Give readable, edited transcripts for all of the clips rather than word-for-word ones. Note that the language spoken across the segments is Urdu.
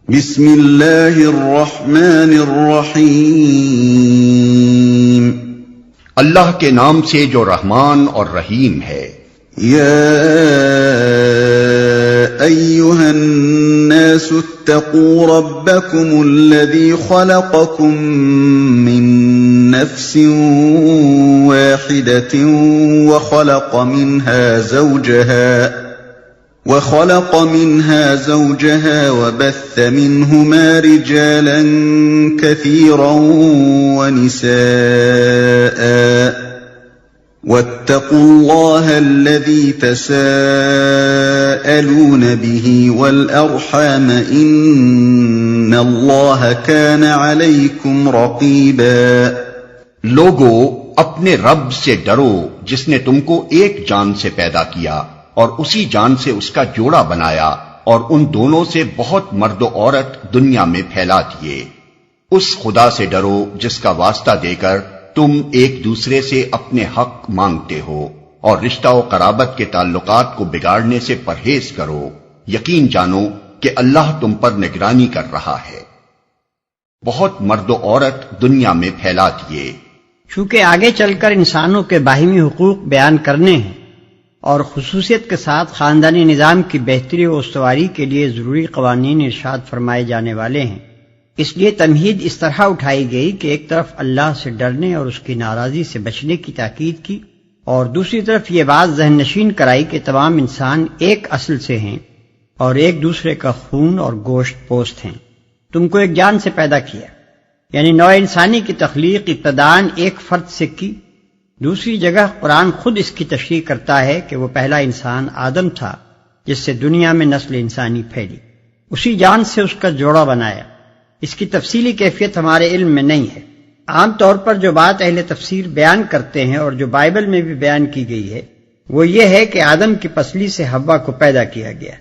بسم اللہ الرحمن الرحیم، اللہ کے نام سے جو رحمان اور رحیم ہے۔ یا ایھا الناس اتقوا ربکم الذی خلقکم من نفس واحدۃ وخلق منها زوجها وبث منهما رجالا كثيرا ونساء واتقوا الله الذي تساءلون به والأرحام إن الله كان عليكم رقيبا۔ لوگو، اپنے رب سے ڈرو جس نے تم کو ایک جان سے پیدا کیا اور اسی جان سے اس کا جوڑا بنایا، اور ان دونوں سے بہت مرد و عورت دنیا میں پھیلا دیے۔ اس خدا سے ڈرو جس کا واسطہ دے کر تم ایک دوسرے سے اپنے حق مانگتے ہو، اور رشتہ و قرابت کے تعلقات کو بگاڑنے سے پرہیز کرو۔ یقین جانو کہ اللہ تم پر نگرانی کر رہا ہے۔ بہت مرد و عورت دنیا میں پھیلا دیے۔ چونکہ آگے چل کر انسانوں کے باہمی حقوق بیان کرنے ہیں اور خصوصیت کے ساتھ خاندانی نظام کی بہتری و استواری کے لیے ضروری قوانین ارشاد فرمائے جانے والے ہیں، اس لیے تمہید اس طرح اٹھائی گئی کہ ایک طرف اللہ سے ڈرنے اور اس کی ناراضی سے بچنے کی تاکید کی، اور دوسری طرف یہ بات ذہن نشین کرائی کہ تمام انسان ایک اصل سے ہیں اور ایک دوسرے کا خون اور گوشت پوست ہیں۔ تم کو ایک جان سے پیدا کیا، یعنی نوع انسانی کی تخلیق ابتداً ایک فرد سے کی۔ دوسری جگہ قرآن خود اس کی تشریح کرتا ہے کہ وہ پہلا انسان آدم تھا جس سے دنیا میں نسل انسانی پھیلی، اسی جان سے اس کا جوڑا بنایا۔ اس کی تفصیلی کیفیت ہمارے علم میں نہیں ہے۔ عام طور پر جو بات اہل تفسیر بیان کرتے ہیں اور جو بائبل میں بھی بیان کی گئی ہے وہ یہ ہے کہ آدم کی پسلی سے حوا کو پیدا کیا گیا۔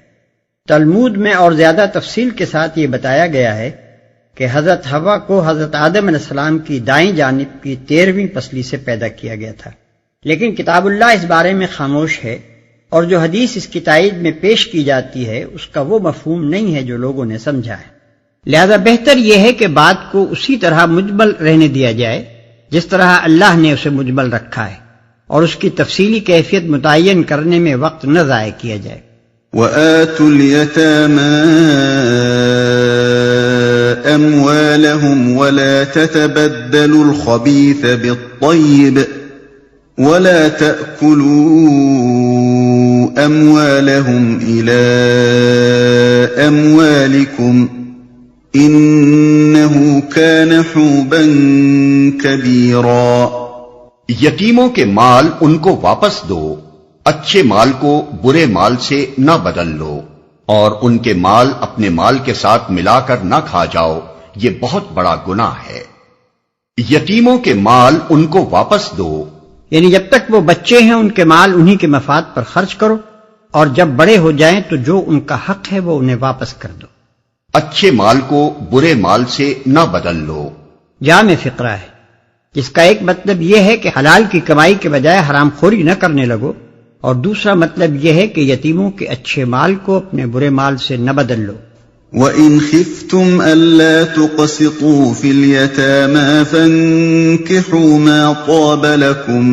تلمود میں اور زیادہ تفصیل کے ساتھ یہ بتایا گیا ہے کہ حضرت حوا کو حضرت آدم علیہ السلام کی دائیں جانب کی 13ویں پسلی سے پیدا کیا گیا تھا، لیکن کتاب اللہ اس بارے میں خاموش ہے، اور جو حدیث اس کی تائید میں پیش کی جاتی ہے اس کا وہ مفہوم نہیں ہے جو لوگوں نے سمجھا ہے۔ لہذا بہتر یہ ہے کہ بات کو اسی طرح مجمل رہنے دیا جائے جس طرح اللہ نے اسے مجمل رکھا ہے، اور اس کی تفصیلی کیفیت متعین کرنے میں وقت نہ ضائع کیا جائے۔ وَآتُوا الْيَتَامَىٰ أَمْوَالَهُمْ وَلَا تَتَبَدَّلُوا الْخَبِيثَ بِالطَّيِّبِ وَلَا تَأْكُلُوا أَمْوَالَهُمْ إِلَىٰ أَمْوَالِكُمْ إِنَّهُ كَانَ حُوبًا كَبِيرًا۔ یتیموں کے مال ان کو واپس دو، اچھے مال کو برے مال سے نہ بدل لو، اور ان کے مال اپنے مال کے ساتھ ملا کر نہ کھا جاؤ، یہ بہت بڑا گناہ ہے۔ یتیموں کے مال ان کو واپس دو، یعنی جب تک وہ بچے ہیں ان کے مال انہی کے مفاد پر خرچ کرو، اور جب بڑے ہو جائیں تو جو ان کا حق ہے وہ انہیں واپس کر دو۔ اچھے مال کو برے مال سے نہ بدل لو۔ جامع فقرہ ہے، جس کا ایک مطلب یہ ہے کہ حلال کی کمائی کے بجائے حرام خوری نہ کرنے لگو، اور دوسرا مطلب یہ ہے کہ یتیموں کے اچھے مال کو اپنے برے مال سے نہ بدل لو۔ وَإِنْ خِفْتُمْ أَلَّا تُقْسِطُوا فِي الْيَتَامَىٰ فَانكِحُوا مَا طَابَ لَكُم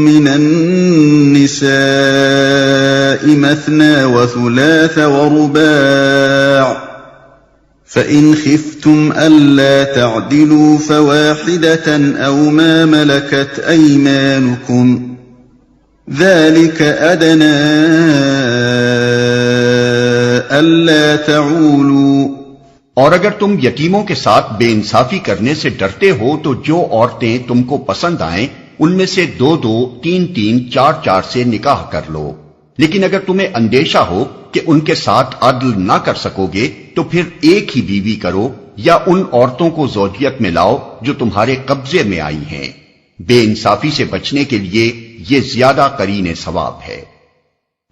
مِّنَ النِّسَاءِ مَثْنَىٰ وَثُلَاثَ وَرُبَاعَ ۖ فَإِنْ خِفْتُمْ أَلَّا تَعْدِلُوا فَوَاحِدَةً أَوْ مَا مَلَكَتْ أَيْمَانُكُمْ ذَلِكَ أَدْنَىٰ أَلَّا تَعُولُوا۔ اور اگر تم یتیموں کے ساتھ بے انصافی کرنے سے ڈرتے ہو تو جو عورتیں تم کو پسند آئیں ان میں سے 2-2، 3-3، 4-4 سے نکاح کر لو، لیکن اگر تمہیں اندیشہ ہو کہ ان کے ساتھ عدل نہ کر سکو گے تو پھر ایک ہی بیوی کرو، یا ان عورتوں کو زوجیت میں لاؤ جو تمہارے قبضے میں آئی ہیں۔ بے انصافی سے بچنے کے لیے یہ زیادہ قرین ثواب ہے۔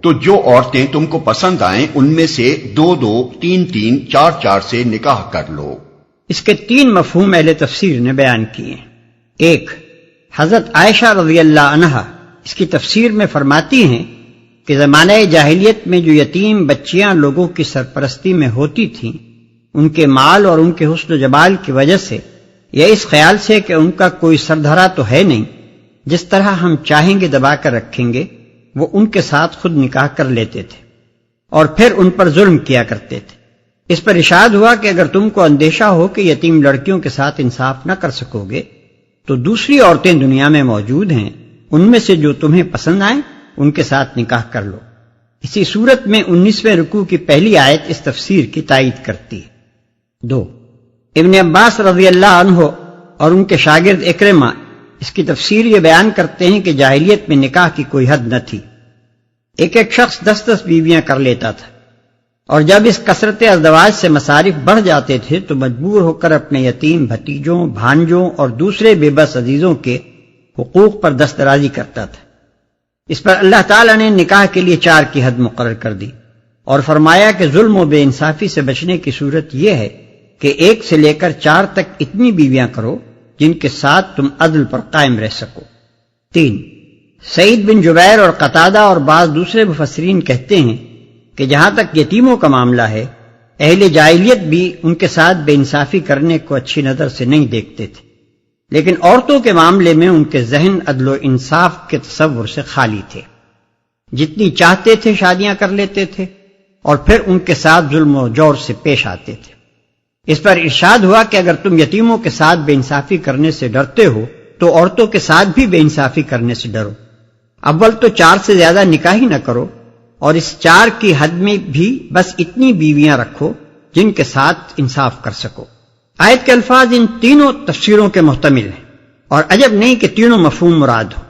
تو جو عورتیں تم کو پسند آئیں ان میں سے 2-2، 3-3، 4-4 سے نکاح کر لو۔ اس کے 3 مفہوم اہل تفسیر نے بیان کیے ہیں۔ 1، حضرت عائشہ رضی اللہ عنہا اس کی تفسیر میں فرماتی ہیں کہ زمانہ جاہلیت میں جو یتیم بچیاں لوگوں کی سرپرستی میں ہوتی تھیں، ان کے مال اور ان کے حسن و جمال کی وجہ سے یا اس خیال سے کہ ان کا کوئی سردھرا تو ہے نہیں، جس طرح ہم چاہیں گے دبا کر رکھیں گے، وہ ان کے ساتھ خود نکاح کر لیتے تھے اور پھر ان پر ظلم کیا کرتے تھے۔ اس پر ارشاد ہوا کہ اگر تم کو اندیشہ ہو کہ یتیم لڑکیوں کے ساتھ انصاف نہ کر سکو گے تو دوسری عورتیں دنیا میں موجود ہیں، ان میں سے جو تمہیں پسند آئیں ان کے ساتھ نکاح کر لو۔ اسی صورت میں 19ویں رکوع کی پہلی آیت اس تفسیر کی تائید کرتی ہے۔ 2، ابن عباس رضی اللہ عنہ اور ان کے شاگرد اکرمہ اس کی تفسیر یہ بیان کرتے ہیں کہ جاہلیت میں نکاح کی کوئی حد نہ تھی، ایک شخص 10 بیویاں کر لیتا تھا، اور جب اس کثرت ازدواج سے مصارف بڑھ جاتے تھے تو مجبور ہو کر اپنے یتیم بھتیجوں، بھانجوں اور دوسرے بے بس عزیزوں کے حقوق پر دسترازی کرتا تھا۔ اس پر اللہ تعالیٰ نے نکاح کے لیے 4 کی حد مقرر کر دی اور فرمایا کہ ظلم و بے انصافی سے بچنے کی صورت یہ ہے کہ 1 سے لے کر 4 تک اتنی بیویاں کرو جن کے ساتھ تم عدل پر قائم رہ سکو۔ 3، سعید بن جبیر اور قتادہ اور بعض دوسرے مفسرین کہتے ہیں کہ جہاں تک یتیموں کا معاملہ ہے، اہل جاہلیت بھی ان کے ساتھ بے انصافی کرنے کو اچھی نظر سے نہیں دیکھتے تھے، لیکن عورتوں کے معاملے میں ان کے ذہن عدل و انصاف کے تصور سے خالی تھے، جتنی چاہتے تھے شادیاں کر لیتے تھے اور پھر ان کے ساتھ ظلم و جور سے پیش آتے تھے۔ اس پر ارشاد ہوا کہ اگر تم یتیموں کے ساتھ بے انصافی کرنے سے ڈرتے ہو تو عورتوں کے ساتھ بھی بے انصافی کرنے سے ڈرو۔ اول تو 4 سے زیادہ نکاح ہی نہ کرو، اور اس 4 کی حد میں بھی بس اتنی بیویاں رکھو جن کے ساتھ انصاف کر سکو۔ آیت کے الفاظ ان تینوں تفسیروں کے محتمل ہیں، اور عجب نہیں کہ تینوں مفہوم مراد ہو۔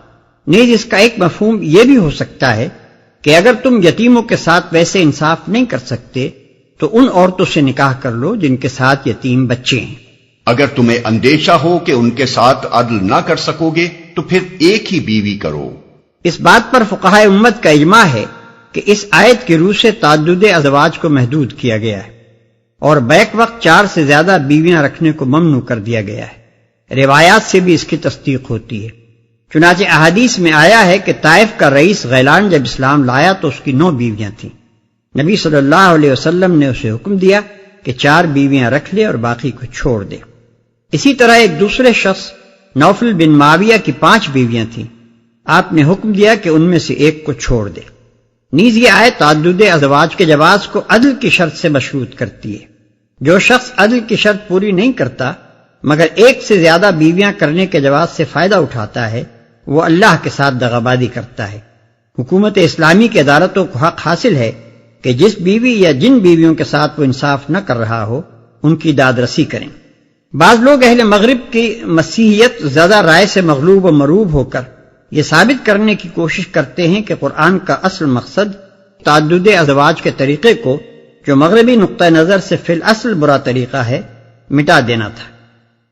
نیز اس کا ایک مفہوم یہ بھی ہو سکتا ہے کہ اگر تم یتیموں کے ساتھ ویسے انصاف نہیں کر سکتے تو ان عورتوں سے نکاح کر لو جن کے ساتھ یتیم بچے ہیں۔ اگر تمہیں اندیشہ ہو کہ ان کے ساتھ عدل نہ کر سکو گے تو پھر ایک ہی بیوی کرو۔ اس بات پر فقہائے امت کا اجماع ہے کہ اس آیت کی روح سے تعدد ازواج کو محدود کیا گیا ہے اور بیک وقت 4 سے زیادہ بیویاں رکھنے کو ممنوع کر دیا گیا ہے۔ روایات سے بھی اس کی تصدیق ہوتی ہے، چنانچہ احادیث میں آیا ہے کہ طائف کا رئیس غیلان جب اسلام لایا تو اس کی 9 بیویاں تھیں۔ نبی صلی اللہ علیہ وسلم نے اسے حکم دیا کہ 4 بیویاں رکھ لے اور باقی کو چھوڑ دے۔ اسی طرح ایک دوسرے شخص نوفل بن معاویہ کی 5 بیویاں تھیں، آپ نے حکم دیا کہ ان میں سے ایک کو چھوڑ دے۔ نیز یہ آیت تعدد ازواج کے جواز کو عدل کی شرط سے مشروط کرتی ہے۔ جو شخص عدل کی شرط پوری نہیں کرتا مگر 1 سے زیادہ بیویاں کرنے کے جواز سے فائدہ اٹھاتا ہے، وہ اللہ کے ساتھ دغابازی کرتا ہے۔ حکومت اسلامی کی عدالتوں کو حق حاصل ہے کہ جس بیوی یا جن بیویوں کے ساتھ وہ انصاف نہ کر رہا ہو ان کی داد رسی کریں۔ بعض لوگ اہل مغرب کی مسیحیت زیادہ رائے سے مغلوب و مروب ہو کر یہ ثابت کرنے کی کوشش کرتے ہیں کہ قرآن کا اصل مقصد تعدد ازواج کے طریقے کو، جو مغربی نقطہ نظر سے فی الاصل برا طریقہ ہے، مٹا دینا تھا،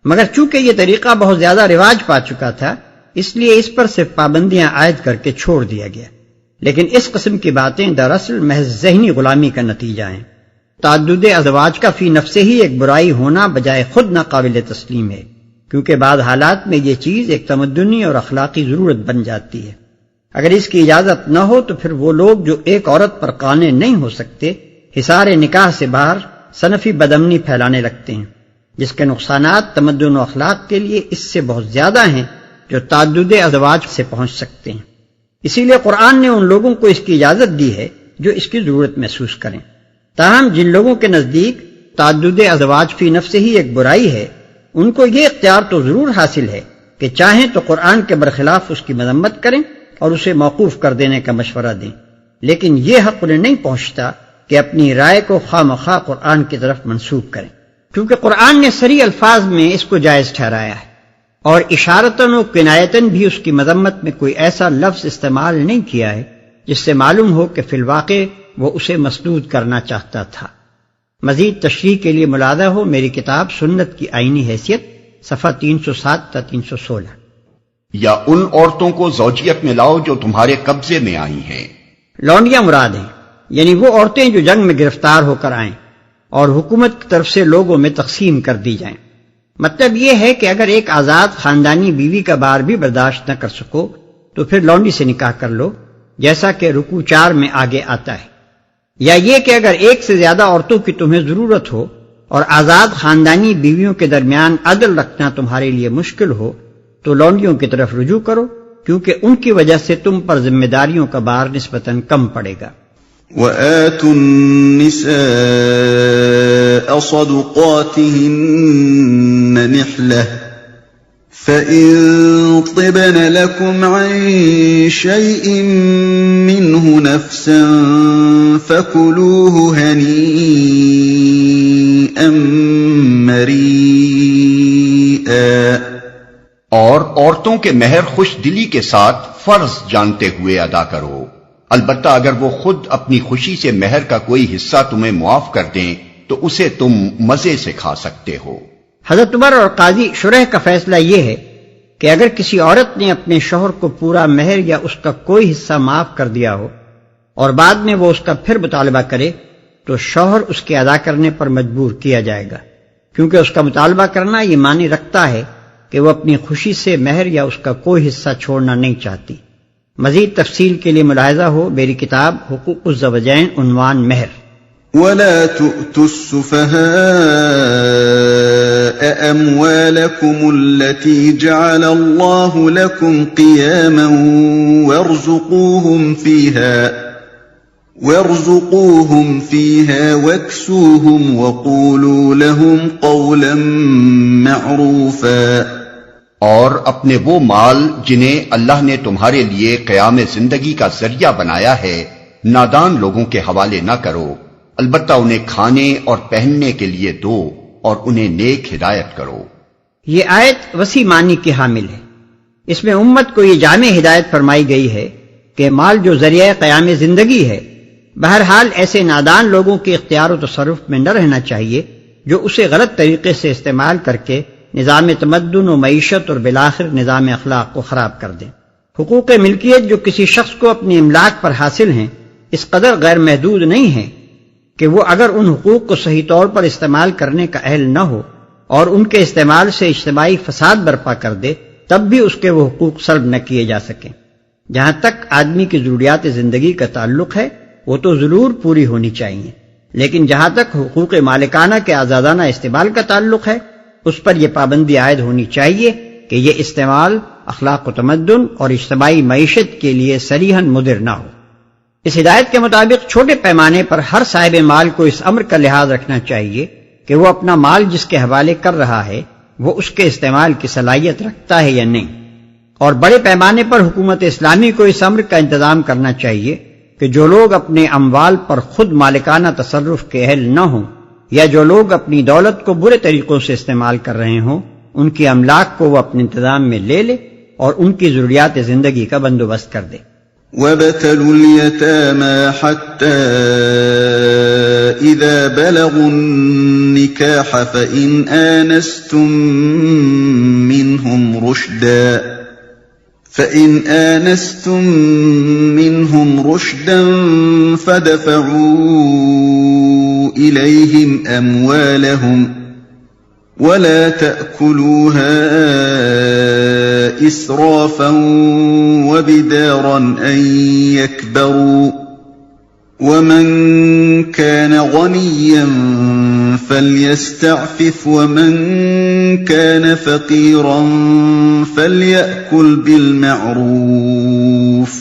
مگر چونکہ یہ طریقہ بہت زیادہ رواج پا چکا تھا اس لیے اس پر صرف پابندیاں عائد کر کے چھوڑ دیا گیا۔ لیکن اس قسم کی باتیں دراصل محض ذہنی غلامی کا نتیجہ ہیں۔ تعدد ازواج کا فی نفسے ہی ایک برائی ہونا بجائے خود ناقابل تسلیم ہے، کیونکہ بعض حالات میں یہ چیز ایک تمدنی اور اخلاقی ضرورت بن جاتی ہے۔ اگر اس کی اجازت نہ ہو تو پھر وہ لوگ جو ایک عورت پر قانع نہیں ہو سکتے حصار نکاح سے باہر صنفی بدامنی پھیلانے لگتے ہیں، جس کے نقصانات تمدن و اخلاق کے لیے اس سے بہت زیادہ ہیں جو تعدد ازواج سے پہنچ سکتے ہیں۔ اسی لیے قرآن نے ان لوگوں کو اس کی اجازت دی ہے جو اس کی ضرورت محسوس کریں۔ تاہم جن لوگوں کے نزدیک تعدد ازواج فی نفس ہی ایک برائی ہے، ان کو یہ اختیار تو ضرور حاصل ہے کہ چاہیں تو قرآن کے برخلاف اس کی مذمت کریں اور اسے موقوف کر دینے کا مشورہ دیں، لیکن یہ حق انہیں نہیں پہنچتا کہ اپنی رائے کو خواہ مخواہ قرآن کی طرف منسوب کریں، کیونکہ قرآن نے صریح الفاظ میں اس کو جائز ٹھہرایا ہے اور اشارتاً و کنایتاً بھی اس کی مذمت میں کوئی ایسا لفظ استعمال نہیں کیا ہے جس سے معلوم ہو کہ فی الواقع وہ اسے مسدود کرنا چاہتا تھا۔ مزید تشریح کے لیے ملاحظہ ہو میری کتاب سنت کی آئینی حیثیت، صفحہ 307 تا 316۔ یا ان عورتوں کو زوجیت میں لاؤ جو تمہارے قبضے میں آئی ہیں۔ لونڈیاں مراد ہیں، یعنی وہ عورتیں جو جنگ میں گرفتار ہو کر آئیں اور حکومت کی طرف سے لوگوں میں تقسیم کر دی جائیں۔ مطلب یہ ہے کہ اگر ایک آزاد خاندانی بیوی کا بار بھی برداشت نہ کر سکو تو پھر لونڈی سے نکاح کر لو، جیسا کہ رکوع 4 میں آگے آتا ہے۔ یا یہ کہ اگر ایک سے زیادہ عورتوں کی تمہیں ضرورت ہو اور آزاد خاندانی بیویوں کے درمیان عدل رکھنا تمہارے لیے مشکل ہو تو لونڈیوں کی طرف رجوع کرو، کیونکہ ان کی وجہ سے تم پر ذمہ داریوں کا بار نسبتاً کم پڑے گا۔ وَآتُوا النِّسَاءَ صَدُقَاتِهِنَّ نِحْلَةً فَإِن طِبْنَ لَكُمْ عَن شَيْءٍ مِّنْهُ نَفْسًا فَكُلُوهُ هَنِيئًا مَّرِيئًا۔ اور عورتوں کے مہر خوش دلی کے ساتھ فرض جانتے ہوئے ادا کرو، البتہ اگر وہ خود اپنی خوشی سے مہر کا کوئی حصہ تمہیں معاف کر دیں تو اسے تم مزے سے کھا سکتے ہو۔ حضرت عمر اور قاضی شرح کا فیصلہ یہ ہے کہ اگر کسی عورت نے اپنے شوہر کو پورا مہر یا اس کا کوئی حصہ معاف کر دیا ہو اور بعد میں وہ اس کا پھر مطالبہ کرے تو شوہر اس کے ادا کرنے پر مجبور کیا جائے گا، کیونکہ اس کا مطالبہ کرنا یہ معنی رکھتا ہے کہ وہ اپنی خوشی سے مہر یا اس کا کوئی حصہ چھوڑنا نہیں چاہتی۔ مزید تفصیل کے لیے ملاحظہ ہو میری کتاب حقوق الزوجین عنوان مہر۔ وَلَا تُؤْتُوا السُّفَهَاءَ أَمْوَالَكُمُ الَّتِي جَعَلَ اللَّهُ لَكُمْ قِيَامًا وَارْزُقُوهُمْ فِيهَا وَاكْسُوهُمْ وَقُولُوا لَهُمْ قَوْلًا مَّعْرُوفًا۔ اور اپنے وہ مال جنہیں اللہ نے تمہارے لیے قیام زندگی کا ذریعہ بنایا ہے نادان لوگوں کے حوالے نہ کرو، البتہ انہیں کھانے اور پہننے کے لیے دو اور انہیں نیک ہدایت کرو۔ یہ آیت وسیع معنی کی حامل ہے۔ اس میں امت کو یہ جامع ہدایت فرمائی گئی ہے کہ مال جو ذریعہ قیام زندگی ہے بہرحال ایسے نادان لوگوں کے اختیار و تصرف میں نہ رہنا چاہیے جو اسے غلط طریقے سے استعمال کر کے نظام تمدن و معیشت اور بالآخر نظام اخلاق کو خراب کر دیں۔ حقوق ملکیت جو کسی شخص کو اپنی املاک پر حاصل ہیں اس قدر غیر محدود نہیں ہیں کہ وہ اگر ان حقوق کو صحیح طور پر استعمال کرنے کا اہل نہ ہو اور ان کے استعمال سے اجتماعی فساد برپا کر دے تب بھی اس کے وہ حقوق سلب نہ کیے جا سکیں۔ جہاں تک آدمی کی ضروریات زندگی کا تعلق ہے وہ تو ضرور پوری ہونی چاہیے، لیکن جہاں تک حقوق مالکانہ کے آزادانہ استعمال کا تعلق ہے اس پر یہ پابندی عائد ہونی چاہیے کہ یہ استعمال اخلاق و تمدن اور اجتماعی معیشت کے لیے صریحاً مضر نہ ہو۔ اس ہدایت کے مطابق چھوٹے پیمانے پر ہر صاحب مال کو اس امر کا لحاظ رکھنا چاہیے کہ وہ اپنا مال جس کے حوالے کر رہا ہے وہ اس کے استعمال کی صلاحیت رکھتا ہے یا نہیں، اور بڑے پیمانے پر حکومت اسلامی کو اس امر کا انتظام کرنا چاہیے کہ جو لوگ اپنے اموال پر خود مالکانہ تصرف کے اہل نہ ہوں یا جو لوگ اپنی دولت کو برے طریقوں سے استعمال کر رہے ہوں ان کی املاک کو وہ اپنے انتظام میں لے لے اور ان کی ضروریات زندگی کا بندوبست کر دے۔ وَابْتَلُوا الْيَتَامَى حَتَّى إِذَا بَلَغُوا النِّكَاحَ فَإِنْ آنَسْتُم مِّنْهُمْ رُشْدًا فَادْفَعُوا إِلَيْهِمْ أَمْوَالَهُمْ وَلَا تَأْكُلُوهَا إِسْرَافًا وَبِدَارًا أَن يَكْبَرُوا وَمَن كَانَ غَنِيًّا فَلْيَسْتَعْفِفْ وَمَن كَانَ فَقِيرًا فَلْيَأْكُلْ بِالْمَعْرُوفِ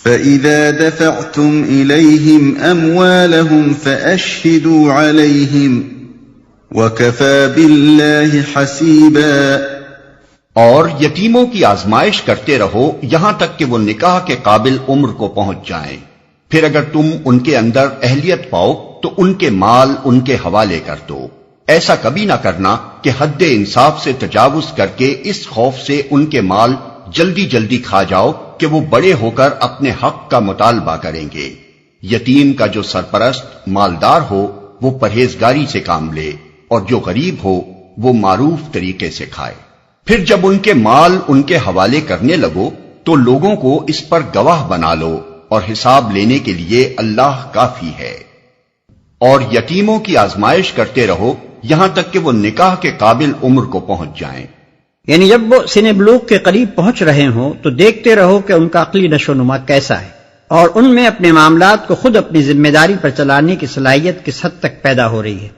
فَإِذَا دَفَعْتُمْ إِلَيْهِمْ أَمْوَالَهُمْ فَأَشْهِدُوا عَلَيْهِمْ وَكَفَى بِاللَّهِ حَسِيبًا۔ اور یتیموں کی آزمائش کرتے رہو یہاں تک کہ وہ نکاح کے قابل عمر کو پہنچ جائیں، پھر اگر تم ان کے اندر اہلیت پاؤ تو ان کے مال ان کے حوالے کر دو۔ ایسا کبھی نہ کرنا کہ حد انصاف سے تجاوز کر کے اس خوف سے ان کے مال جلدی جلدی کھا جاؤ کہ وہ بڑے ہو کر اپنے حق کا مطالبہ کریں گے۔ یتیم کا جو سرپرست مالدار ہو وہ پرہیزگاری سے کام لے اور جو غریب ہو وہ معروف طریقے سے کھائے۔ پھر جب ان کے مال ان کے حوالے کرنے لگو تو لوگوں کو اس پر گواہ بنا لو اور حساب لینے کے لیے اللہ کافی ہے۔ اور یتیموں کی آزمائش کرتے رہو یہاں تک کہ وہ نکاح کے قابل عمر کو پہنچ جائیں۔ یعنی جب وہ سن بلوغ کے قریب پہنچ رہے ہوں تو دیکھتے رہو کہ ان کا عقلی نشو و نما کیسا ہے، اور ان میں اپنے معاملات کو خود اپنی ذمہ داری پر چلانے کی صلاحیت کس حد تک پیدا ہو رہی ہے۔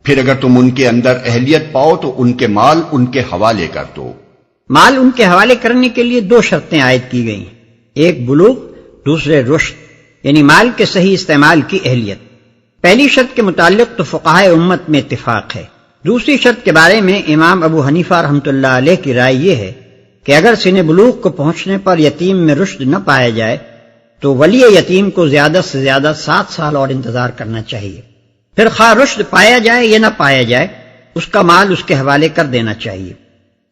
پھر اگر تم ان کے اندر اہلیت پاؤ تو ان کے مال ان کے حوالے کر دو۔ مال ان کے حوالے کرنے کے لیے دو شرطیں عائد کی گئی ہیں، ایک بلوغ، دوسرے رشد، یعنی مال کے صحیح استعمال کی اہلیت۔ پہلی شرط کے متعلق تو فقہائے امت میں اتفاق ہے۔ دوسری شرط کے بارے میں امام ابو حنیفہ رحمۃ اللہ علیہ کی رائے یہ ہے کہ اگر سن بلوغ کو پہنچنے پر یتیم میں رشد نہ پایا جائے تو ولی یتیم کو زیادہ سے زیادہ 7 سال اور انتظار کرنا چاہیے، پھر خواہ رشد پایا جائے یا نہ پایا جائے اس کا مال اس کے حوالے کر دینا چاہیے۔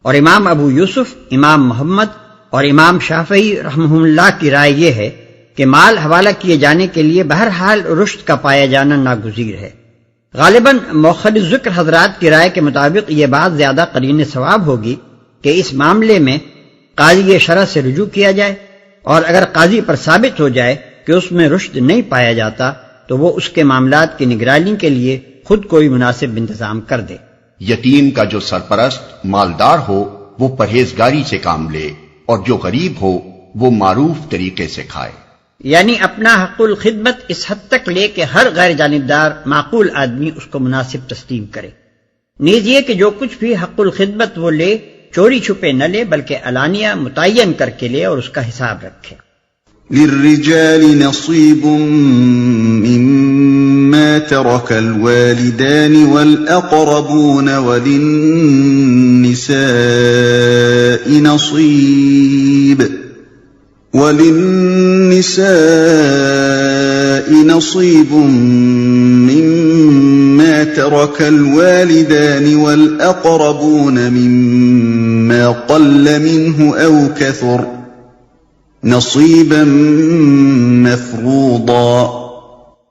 اور امام ابو یوسف، امام محمد اور امام شافعی رحمہ اللہ کی رائے یہ ہے کہ مال حوالہ کیے جانے کے لیے بہرحال رشد کا پایا جانا ناگزیر ہے۔ غالباً مؤخر ذکر حضرات کی رائے کے مطابق یہ بات زیادہ قرین ثواب ہوگی کہ اس معاملے میں قاضی شرع سے رجوع کیا جائے، اور اگر قاضی پر ثابت ہو جائے کہ اس میں رشد نہیں پایا جاتا تو وہ اس کے معاملات کی نگرانی کے لیے خود کوئی مناسب انتظام کر دے۔ یتیم کا جو سرپرست مالدار ہو وہ پرہیزگاری سے کام لے، اور جو غریب ہو وہ معروف طریقے سے کھائے۔ یعنی اپنا حق الخدمت اس حد تک لے کہ ہر غیر جانبدار معقول آدمی اس کو مناسب تسلیم کرے۔ نیز یہ کہ جو کچھ بھی حق الخدمت وہ لے چوری چھپے نہ لے بلکہ علانیہ متعین کر کے لے اور اس کا حساب رکھے۔ للرجال نصیب مما ترك الوالدان والأقربون وللنساء نصيب مما ترك الوالدان والأقربون مما قل منه أو كثر نصيبا مفروضا۔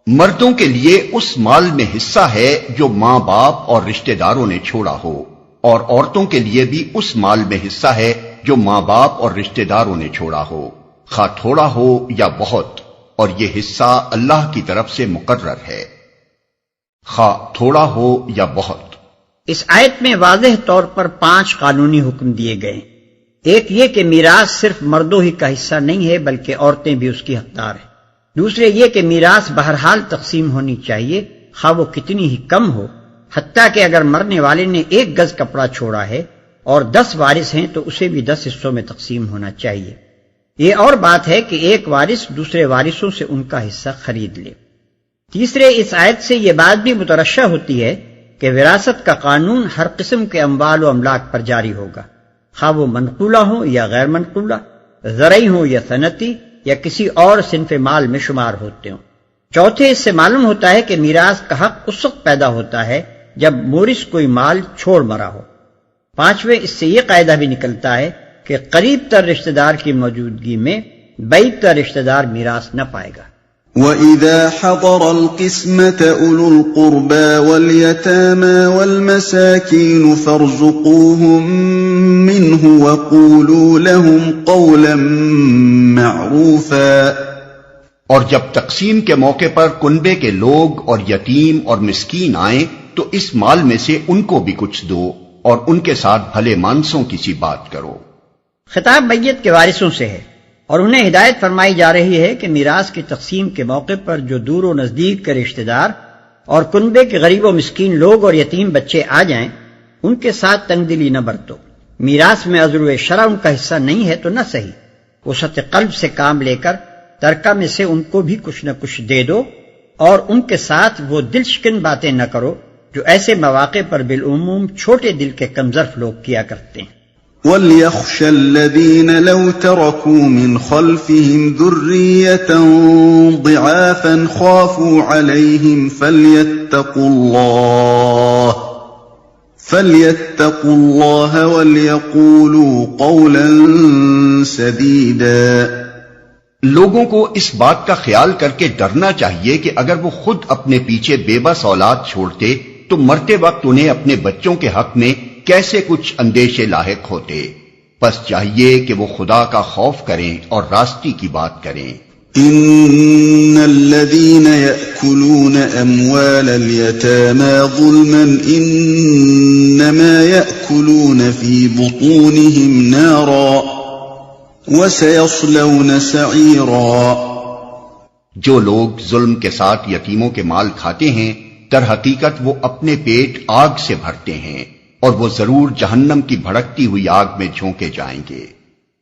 مردوں کے لیے اس مال میں حصہ ہے جو ماں باپ اور رشتہ داروں نے چھوڑا ہو، اور عورتوں کے لیے بھی اس مال میں حصہ ہے جو ماں باپ اور رشتہ داروں نے چھوڑا ہو، خواہ تھوڑا ہو یا بہت، اور یہ حصہ اللہ کی طرف سے مقرر ہے، خواہ تھوڑا ہو یا بہت۔ اس آیت میں واضح طور پر 5 قانونی حکم دیے گئے۔ ایک یہ کہ میراث صرف مردوں ہی کا حصہ نہیں ہے بلکہ عورتیں بھی اس کی حقدار ہیں۔ دوسرے یہ کہ میراث بہرحال تقسیم ہونی چاہیے خواہ وہ کتنی ہی کم ہو، حتیٰ کہ اگر مرنے والے نے 1 گز کپڑا چھوڑا ہے اور 10 وارث ہیں تو اسے بھی 10 حصوں میں تقسیم ہونا چاہیے۔ یہ اور بات ہے کہ ایک وارث دوسرے وارثوں سے ان کا حصہ خرید لے۔ تیسرے، اس آیت سے یہ بات بھی مترشح ہوتی ہے کہ وراثت کا قانون ہر قسم کے اموال و املاک پر جاری ہوگا، خواہ وہ منقولہ ہوں یا غیر منقولہ، زرعی ہوں یا صنعتی یا کسی اور صنف مال میں شمار ہوتے ہوں۔ چوتھے، اس سے معلوم ہوتا ہے کہ میراث کا حق اس وقت پیدا ہوتا ہے جب مورث کوئی مال چھوڑ مرا ہو۔ پانچویں، اس سے یہ قاعدہ بھی نکلتا ہے کہ قریب تر رشتہ دار کی موجودگی میں بعید تر رشتہ دار میراث نہ پائے گا۔ وَإِذَا حَضَرَ الْقِسْمَةَ أُولُو الْقُرْبَى وَالْيَتَامَى وَالْمَسَاكِينُ فَارْزُقُوهُم مِّنْهُ وَقُولُوا لَهُمْ قَوْلًا مَّعْرُوفًا۔ اور جب تقسیم کے موقع پر کنبے کے لوگ اور یتیم اور مسکین آئیں تو اس مال میں سے ان کو بھی کچھ دو اور ان کے ساتھ بھلے مانسوں کی سی بات کرو۔ خطاب میت کے وارثوں سے ہے اور انہیں ہدایت فرمائی جا رہی ہے کہ میراث کی تقسیم کے موقع پر جو دور و نزدیک کے رشتہ دار اور کنبے کے غریب و مسکین لوگ اور یتیم بچے آ جائیں ان کے ساتھ تنگ دلی نہ برتو۔ میراث میں عذر شرع ان کا حصہ نہیں ہے تو نہ صحیح، وسعت قلب سے کام لے کر ترکہ میں سے ان کو بھی کچھ نہ کچھ دے دو، اور ان کے ساتھ وہ دل شکن باتیں نہ کرو جو ایسے مواقع پر بالعموم چھوٹے دل کے کمزرف لوگ کیا کرتے ہیں۔ وَلْيَخْشَ الَّذِينَ لَوْ تَرَكُوا مِنْ خَلْفِهِمْ ذُرِّيَّةً ضِعَافًا خَافُوا عَلَيْهِمْ فَلْيَتَّقُوا اللَّهَ وَلْيَقُولُوا قَوْلًا سَدِيدًا۔ لوگوں کو اس بات کا خیال کر کے ڈرنا چاہیے کہ اگر وہ خود اپنے پیچھے بے بس اولاد چھوڑتے تو مرتے وقت انہیں اپنے بچوں کے حق میں کیسے کچھ اندیشے لاحق ہوتے، پس چاہیے کہ وہ خدا کا خوف کریں اور راستی کی بات کریں۔ إن الذين يأكلون أموال اليتامى ظلما إنما يأكلون في بطونهم نارا وسيصلون سعيرا. جو لوگ ظلم کے ساتھ یتیموں کے مال کھاتے ہیں در حقیقت وہ اپنے پیٹ آگ سے بھرتے ہیں اور وہ ضرور جہنم کی بھڑکتی ہوئی آگ میں جھونکے جائیں گے.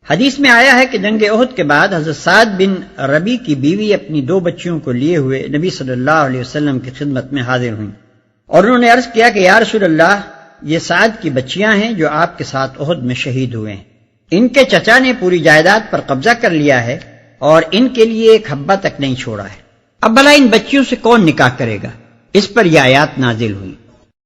حدیث میں آیا ہے کہ جنگ احد کے بعد حضرت سعد بن ربی کی بیوی اپنی 2 بچیوں کو لیے ہوئے نبی صلی اللہ علیہ وسلم کی خدمت میں حاضر ہوئیں اور انہوں نے عرض کیا کہ یا رسول اللہ، یہ سعد کی بچیاں ہیں جو آپ کے ساتھ احد میں شہید ہوئے ہیں. ان کے چچا نے پوری جائیداد پر قبضہ کر لیا ہے اور ان کے لیے ایک حبہ تک نہیں چھوڑا ہے. اب بھلا ان بچیوں سے کون نکاح کرے گا؟ اس پر یہ آیات نازل ہوئی.